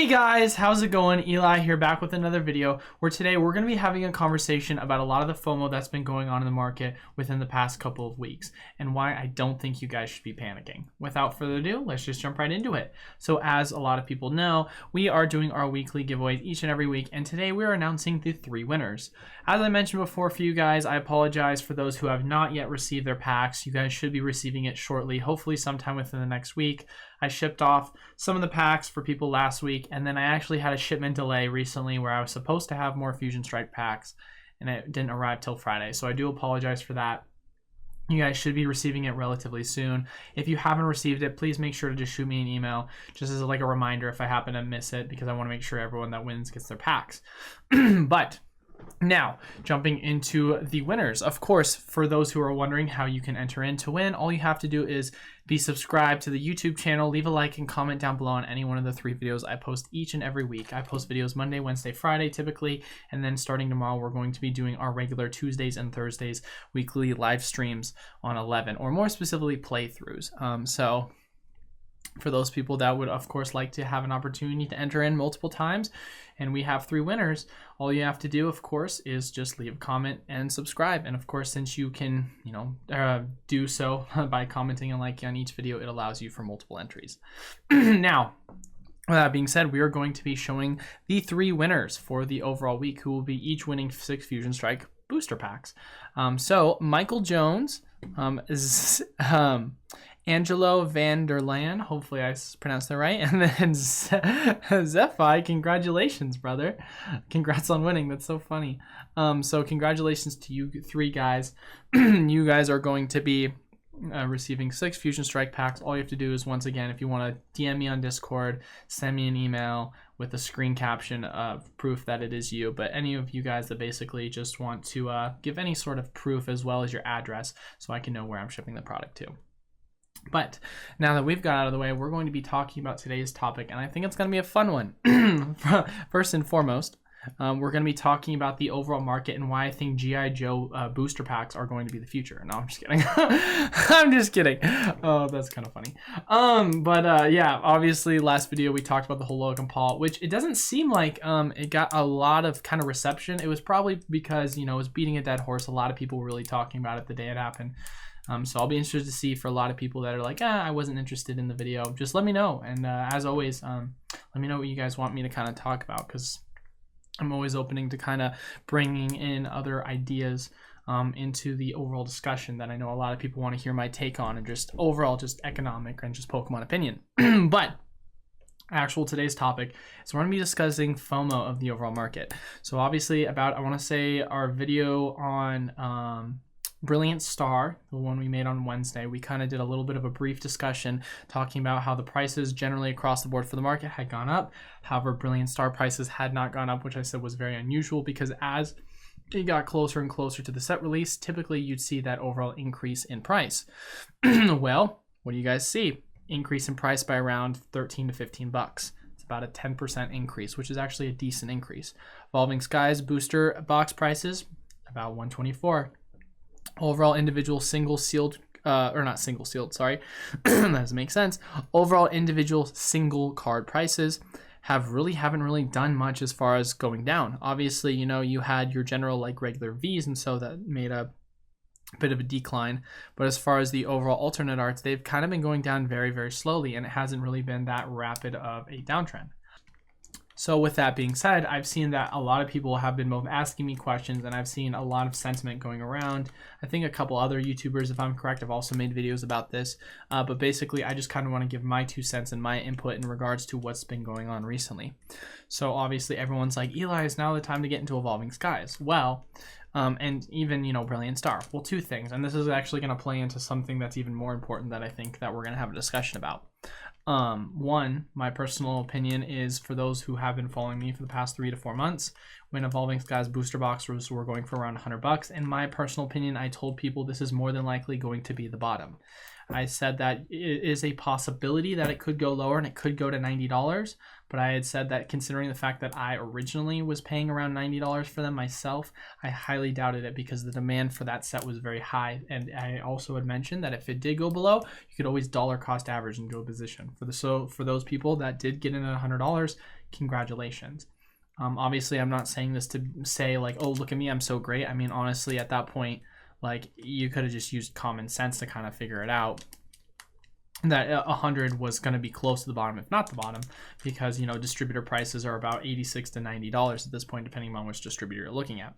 Guys, how's it going? Eli here, back with another video where today we're going to be having a conversation about a lot of the FOMO that's been going on in the market within the past couple of weeks and why I don't think you guys should be panicking. Without further ado, let's just jump right into it. So as a lot of people know, we are doing our weekly giveaways each and every week, and today we are announcing the 3 winners. As I mentioned before for you guys, I apologize for those who have not yet received their packs. You guys should be receiving it shortly, hopefully sometime within the next week. I shipped off some of the packs for people last week, and then I actually had a shipment delay recently where I was supposed to have more Fusion Strike packs, and it didn't arrive till Friday. So I do apologize for that. You guys should be receiving it relatively soon. If you haven't received it, please make sure to just shoot me an email, just as like a reminder if I happen to miss it, because I want to make sure everyone that wins gets their packs. But now, jumping into the winners. Of course, for those who are wondering how you can enter in to win, all you have to do is be subscribed to the YouTube channel, leave a like, and comment down below on any one of the 3 videos I post each and every week. I post videos Monday, Wednesday, Friday typically, and then starting tomorrow, we're going to be doing our regular Tuesdays and Thursdays weekly live streams on 11, or more specifically playthroughs. So for those people that would, of course, like to have an opportunity to enter in multiple times, and we have 3 winners, all you have to do, of course, is just leave a comment and subscribe. And of course, since you can, do so by commenting and liking on each video, it allows you for multiple entries. Now, with that being said, we are going to be showing the 3 winners for the overall week, who will be each winning 6 Fusion Strike booster packs. So Michael Jones is Angelo Vanderland, hopefully I pronounced that right, and then Zephi, congratulations, brother. Congrats on winning, that's so funny. So congratulations to you 3 guys. You guys are going to be receiving 6 Fusion Strike packs. All you have to do is, once again, if you want to DM me on Discord, send me an email with a screen caption of proof that it is you. But any of you guys that basically just want to give any sort of proof as well as your address so I can know where I'm shipping the product to. But now that we've got out of the way, we're going to be talking about today's topic, and I think it's going to be a fun one. First and foremost, we're going to be talking about the overall market and why I think G.I. Joe booster packs are going to be the future. No, I'm just kidding. I'm just kidding. Oh, that's kind of funny. Yeah, obviously last video we talked about the whole Logan Paul, which it doesn't seem like it got a lot of kind of reception. It was probably because, it was beating a dead horse. A lot of people were really talking about it the day it happened. So I'll be interested to see, for a lot of people that are like, I wasn't interested in the video, just let me know. And as always, let me know what you guys want me to kind of talk about, because I'm always opening to kind of bringing in other ideas into the overall discussion that I know a lot of people want to hear my take on, and just overall just economic and just Pokemon opinion. But today's topic is we're going to be discussing FOMO of the overall market. So obviously I want to say our video on Brilliant Star, the one we made on Wednesday, we kind of did a little bit of a brief discussion talking about how the prices generally across the board for the market had gone up. However, Brilliant Star prices had not gone up, which I said was very unusual, because as it got closer and closer to the set release, typically you'd see that overall increase in price. Well, what do you guys see? Increase in price by around 13 to 15 bucks. It's about a 10% increase, which is actually a decent increase. Evolving Skies booster box prices, about 124. Overall individual single sealed, or not single sealed, sorry, that doesn't make sense. Overall individual single card prices haven't really done much as far as going down. Obviously, you had your general like regular Vs, and so that made a bit of a decline. But as far as the overall alternate arts, they've kind of been going down very, very slowly, and it hasn't really been that rapid of a downtrend. So with that being said, I've seen that a lot of people have been both asking me questions, and I've seen a lot of sentiment going around. I think a couple other YouTubers, if I'm correct, have also made videos about this. But basically, I just kind of want to give my 2 cents and my input in regards to what's been going on recently. So obviously, everyone's like, Eli, is now the time to get into Evolving Skies? Well, and even, Brilliant Star. Well, 2 things, and this is actually going to play into something that's even more important that I think that we're going to have a discussion about. One, my personal opinion is, for those who have been following me for the past 3 to 4 months, when Evolving Skies booster boxes were going for around 100 bucks, in my personal opinion, I told people this is more than likely going to be the bottom. I said that it is a possibility that it could go lower and it could go to $90, but I had said that considering the fact that I originally was paying around $90 for them myself, I highly doubted it because the demand for that set was very high. And I also had mentioned that if it did go below, you could always dollar cost average and go position. For those people that did get in at $100, congratulations. Obviously, I'm not saying this to say like, oh, look at me, I'm so great. I mean, honestly, at that point, like, you could have just used common sense to kind of figure it out that 100 was going to be close to the bottom, if not the bottom, because, you know, distributor prices are about $86 to $90 at this point, depending on which distributor you're looking at.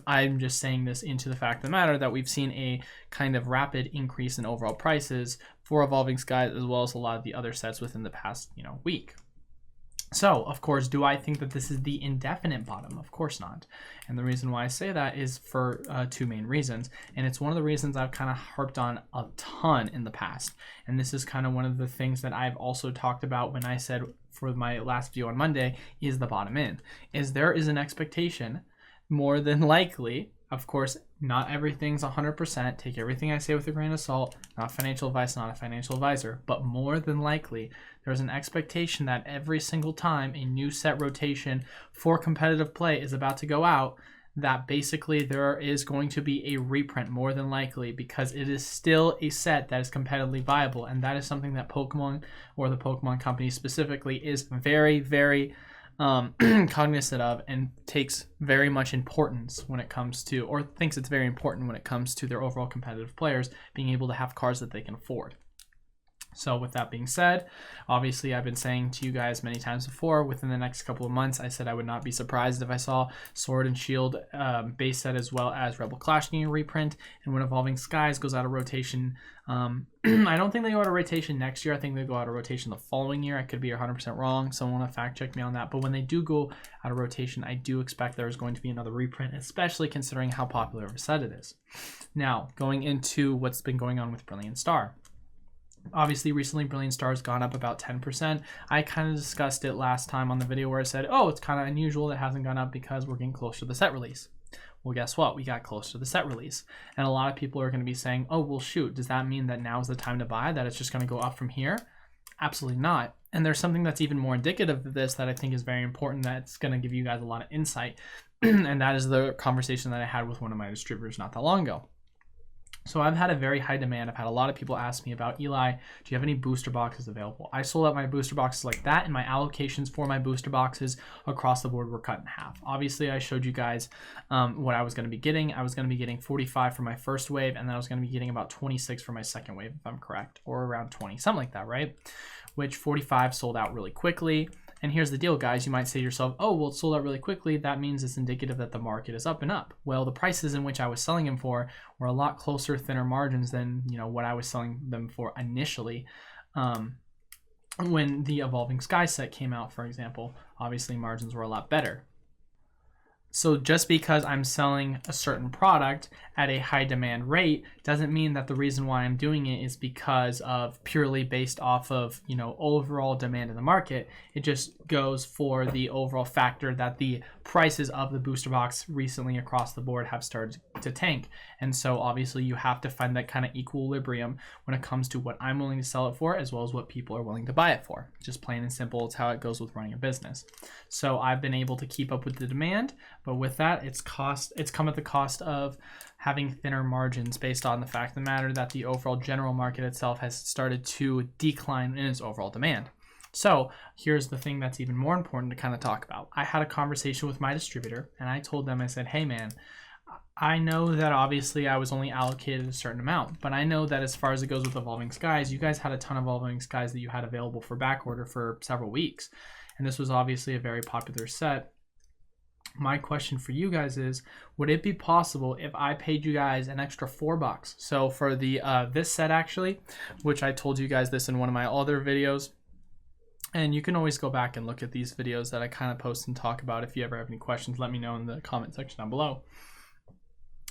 I'm just saying this into the fact of the matter that we've seen a kind of rapid increase in overall prices for Evolving Skies, as well as a lot of the other sets within the past, you know, week. So, of course, do I think that this is the indefinite bottom? Of course not. And the reason why I say that is for two main reasons. And it's one of the reasons I've kind of harped on a ton in the past. And this is kind of one of the things that I've also talked about when I said for my last video on Monday is the bottom in. Is there is an expectation, more than likely, of course, not everything's 100%. Take everything I say with a grain of salt. Not financial advice, not a financial advisor. But more than likely, there's an expectation that every single time a new set rotation for competitive play is about to go out, that basically there is going to be a reprint more than likely, because it is still a set that is competitively viable. And that is something that Pokemon, or the Pokemon company specifically, is very, very cognizant of and takes very much importance when it comes to, or thinks it's very important when it comes to their overall competitive players being able to have cards that they can afford. So with that being said, obviously I've been saying to you guys many times before, within the next couple of months, I said I would not be surprised if I saw Sword and Shield base set as well as Rebel Clash getting a reprint. And when Evolving Skies goes out of rotation, I don't think they go out of rotation next year. I think they go out of rotation the following year. I could be 100% wrong. Someone want to fact check me on that. But when they do go out of rotation, I do expect there's going to be another reprint, especially considering how popular of a set it is. Now, going into what's been going on with Brilliant Star. Obviously, recently Brilliant Star has gone up about 10%. I kind of discussed it last time on the video where I said, oh, it's kind of unusual that it hasn't gone up because we're getting close to the set release. Well, guess what? We got close to the set release. And a lot of people are going to be saying, oh, well, shoot, does that mean that now is the time to buy, that it's just going to go up from here? Absolutely not. And there's something that's even more indicative of this that I think is very important, that's going to give you guys a lot of insight. And that is the conversation that I had with one of my distributors not that long ago. So I've had a very high demand. I've had a lot of people ask me about, Eli, do you have any booster boxes available? I sold out my booster boxes like that, and my allocations for my booster boxes across the board were cut in half. Obviously, I showed you guys what I was going to be getting. I was going to be getting 45 for my first wave, and then I was going to be getting about 26 for my second wave, if I'm correct, or around 20, something like that, right? Which 45 sold out really quickly. And here's the deal, guys. You might say to yourself, oh, well, it sold out really quickly. That means it's indicative that the market is up and up. Well, the prices in which I was selling them for were a lot closer, thinner margins than, you know, what I was selling them for initially. When the Evolving Sky set came out, for example, obviously margins were a lot better. So just because I'm selling a certain product at a high demand rate doesn't mean that the reason why I'm doing it is because of purely based off of, you know, overall demand in the market. It just goes for the overall factor that the prices of the booster box recently across the board have started to tank. And so obviously you have to find that kind of equilibrium when it comes to what I'm willing to sell it for, as well as what people are willing to buy it for. Just plain and simple, it's how it goes with running a business. So I've been able to keep up with the demand, but with that, it's come at the cost of having thinner margins based on the fact of the matter that the overall general market itself has started to decline in its overall demand. So here's the thing that's even more important to kind of talk about. I had a conversation with my distributor, and I told them, I said, hey man, I know that obviously I was only allocated a certain amount, but I know that as far as it goes with Evolving Skies, you guys had a ton of Evolving Skies that you had available for back order for several weeks. And this was obviously a very popular set. My question for you guys is, would it be possible if I paid you guys an extra $4? So for the this set actually, which I told you guys this in one of my other videos, and you can always go back and look at these videos that I kind of post and talk about. If you ever have any questions, let me know in the comment section down below.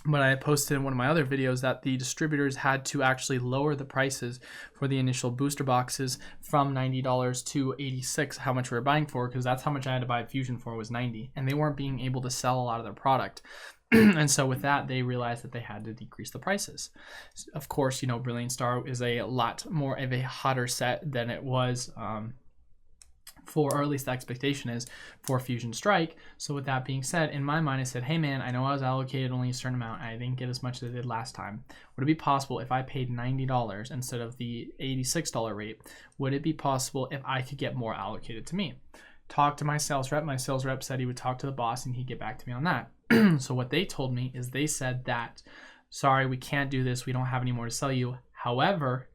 But I posted in one of my other videos that the distributors had to actually lower the prices for the initial booster boxes from $90 to $86, how much we were buying for, because that's how much I had to buy Fusion for, was $90, and they weren't being able to sell a lot of their product. And so with that, they realized that they had to decrease the prices. Of course, you know, Brilliant Star is a lot more of a hotter set than it was or at least the expectation is for Fusion Strike. So with that being said, in my mind, I said, hey man, I know I was allocated only a certain amount. I didn't get as much as I did last time. Would it be possible if I paid $90 instead of the $86 rate? Would it be possible if I could get more allocated to me? talked to my sales rep. My sales rep said he would talk to the boss and he'd get back to me on that. So what they told me is they said that, sorry, we can't do this. We don't have any more to sell you. However,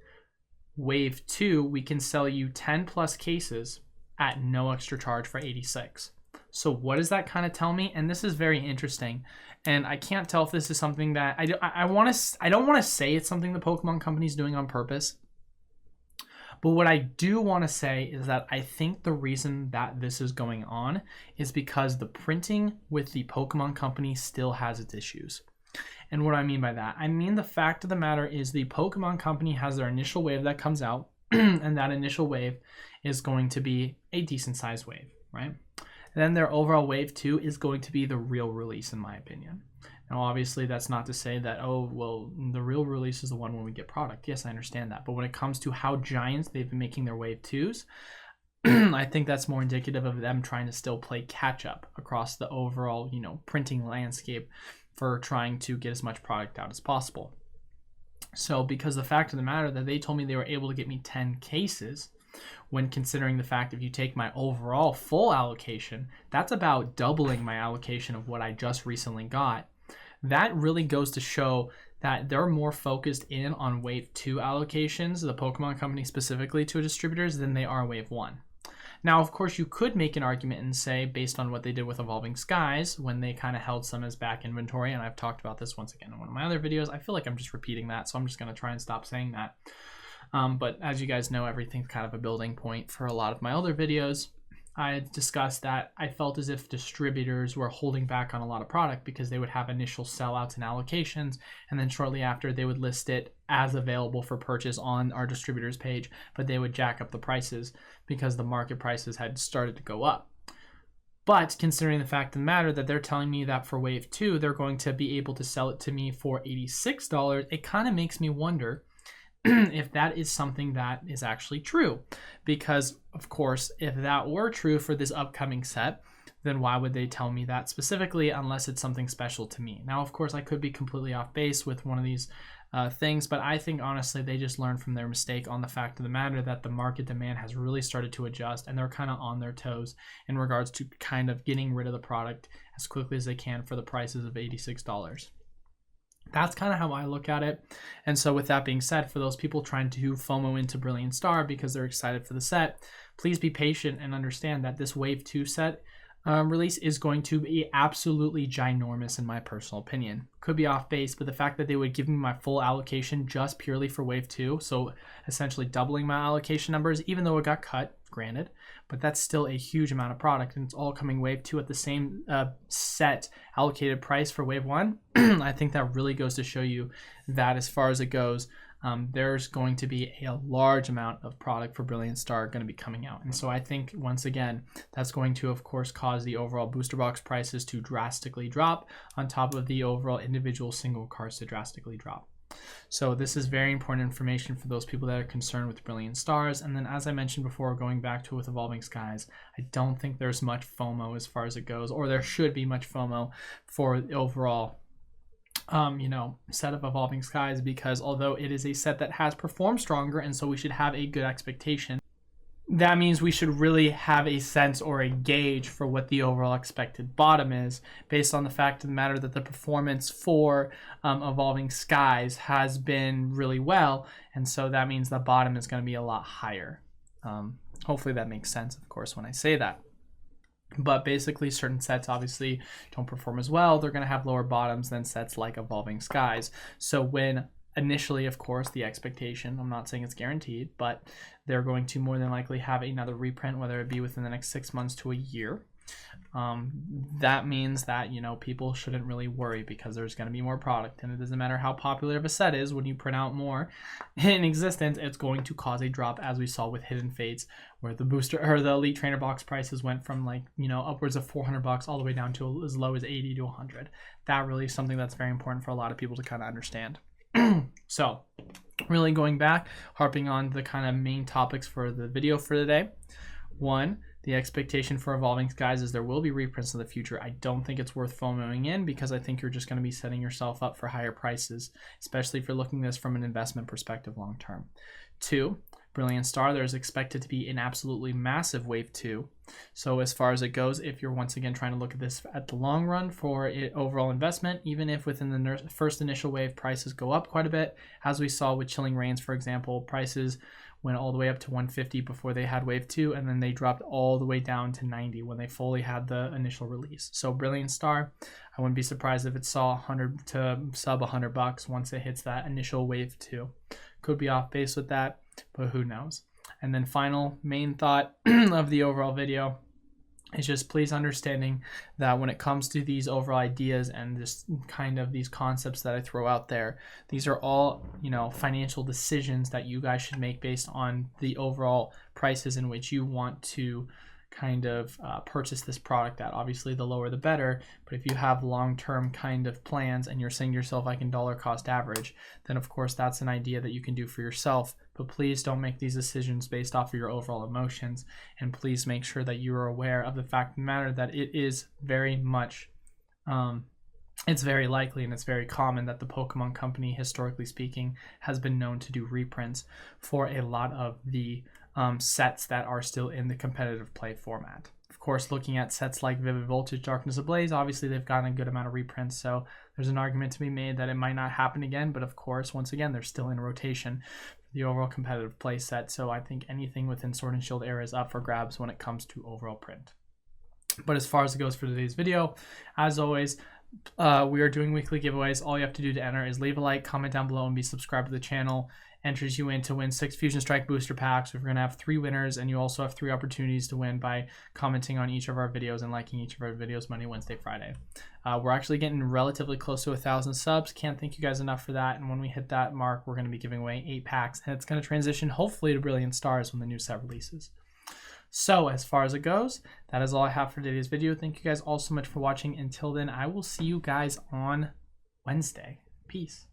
wave 2, we can sell you 10 plus cases at no extra charge for 86. So what does that kind of tell me? And this is very interesting. And I can't tell if this is something that I don't want to say it's something the Pokemon company is doing on purpose. But what I do want to say is that I think the reason that this is going on is because the printing with the Pokemon company still has its issues. And what I mean by that, I mean the fact of the matter is the Pokemon company has their initial wave that comes out, and that initial wave is going to be a decent sized wave, right? And then their overall wave 2 is going to be the real release, in my opinion. Now, obviously, that's not to say that, oh, well, the real release is the one when we get product. Yes, I understand that. But when it comes to how giants they've been making their wave 2s, I think that's more indicative of them trying to still play catch up across the overall, printing landscape for trying to get as much product out as possible. So because the fact of the matter that they told me they were able to get me 10 cases, when considering the fact if you take my overall full allocation, that's about doubling my allocation of what I just recently got. That really goes to show that they're more focused in on wave 2 allocations, the Pokemon company specifically to distributors, than they are wave 1. Now, of course, you could make an argument and say, based on what they did with Evolving Skies, when they kind of held some as back inventory, and I've talked about this once again in one of my other videos. I feel like I'm just repeating that, so I'm just going to try and stop saying that. But as you guys know, everything's kind of a building point for a lot of my other videos. I discussed that I felt as if distributors were holding back on a lot of product because they would have initial sellouts and allocations, and then shortly after they would list it as available for purchase on our distributors page, but they would jack up the prices because the market prices had started to go up. But considering the fact of the matter that they're telling me that for wave 2, they're going to be able to sell it to me for $86, it kind of makes me wonder if that is something that is actually true. Because, of course, if that were true for this upcoming set, then why would they tell me that specifically unless it's something special to me? Now, of course, I could be completely off base with one of these things, but I think, honestly, they just learned from their mistake on the fact of the matter that the market demand has really started to adjust, and they're kind of on their toes in regards to kind of getting rid of the product as quickly as they can for the prices of $86. That's kind of how I look at it. And so with that being said, for those people trying to FOMO into Brilliant Star because they're excited for the set, please be patient and understand that this Wave 2 set release is going to be absolutely ginormous in my personal opinion. Could be off base, but the fact that they would give me my full allocation just purely for Wave 2, so essentially doubling my allocation numbers, even though it got cut, granted, but that's still a huge amount of product, and it's all coming Wave 2 at the same set allocated price for Wave 1. I think that really goes to show you that as far as it goes, there's going to be a large amount of product for Brilliant Star going to be coming out. And so I think, once again, that's going to, of course, cause the overall booster box prices to drastically drop on top of the overall individual single cards to drastically drop. So this is very important information for those people that are concerned with Brilliant Stars. And then, as I mentioned before, going back to with Evolving Skies, I don't think there's much FOMO as far as it goes, or there should be much FOMO for the overall set of Evolving Skies, because although it is a set that has performed stronger, and so we should have a good expectation, that means we should really have a sense or a gauge for what the overall expected bottom is, based on the fact of the matter that the performance for Evolving Skies has been really well, and so that means the bottom is going to be a lot higher. Hopefully that makes sense, of course, when I say that. But basically, certain sets obviously don't perform as well. They're going to have lower bottoms than sets like Evolving Skies. So when initially, of course, the expectation, I'm not saying it's guaranteed, but they're going to more than likely have another reprint, whether it be within the next 6 months to a year. That means that, people shouldn't really worry, because there's going to be more product, and it doesn't matter how popular of a set is. When you print out more in existence, it's going to cause a drop, as we saw with Hidden Fates, where the booster or the Elite Trainer box prices went from upwards of $400 all the way down to as low as $80 to $100. That really is something that's very important for a lot of people to kind of understand. So really going back, harping on the kind of main topics for the video for today. 1, the expectation for Evolving Skies is there will be reprints in the future. I don't think it's worth FOMOing in, because I think you're just going to be setting yourself up for higher prices, especially if you're looking at this from an investment perspective long term. 2, Brilliant Star, there's expected to be an absolutely massive wave 2. So as far as it goes, if you're once again trying to look at this at the long run for overall investment, even if within the first initial wave prices go up quite a bit, as we saw with Chilling Reigns, for example, prices went all the way up to 150 before they had wave 2, and then they dropped all the way down to 90 when they fully had the initial release. So Brilliant Star, I wouldn't be surprised if it saw 100 to sub $100 once it hits that initial wave 2. Could be off base with that, but who knows. And then final main thought of the overall video is just please understanding that when it comes to these overall ideas and just kind of these concepts that I throw out there, these are all, financial decisions that you guys should make based on the overall prices in which you want to kind of purchase this product at. Obviously the lower the better, but if you have long-term kind of plans and you're saying to yourself I can dollar cost average, then of course that's an idea that you can do for yourself. But please don't make these decisions based off of your overall emotions, and please make sure that you are aware of the fact of the matter that it is very much it's very likely and it's very common that the Pokemon company, historically speaking, has been known to do reprints for a lot of the sets that are still in the competitive play format. Of course, looking at sets like Vivid Voltage, Darkness Ablaze, obviously they've gotten a good amount of reprints, so there's an argument to be made that it might not happen again, but of course, once again, they're still in rotation for the overall competitive play set, so I think anything within Sword and Shield era is up for grabs when it comes to overall print. But as far as it goes for today's video, as always, we are doing weekly giveaways. All you have to do to enter is leave a like, comment down below, and be subscribed to the channel. Enters you in to win 6 Fusion Strike booster packs. We're going to have 3 winners, and you also have 3 opportunities to win by commenting on each of our videos and liking each of our videos Monday, Wednesday, Friday. We're actually getting relatively close to 1,000 subs. Can't thank you guys enough for that. And when we hit that mark, we're going to be giving away 8 packs, and it's going to transition hopefully to Brilliant Stars when the new set releases. So as far as it goes, that is all I have for today's video. Thank you guys all so much for watching. Until then, I will see you guys on Wednesday. Peace.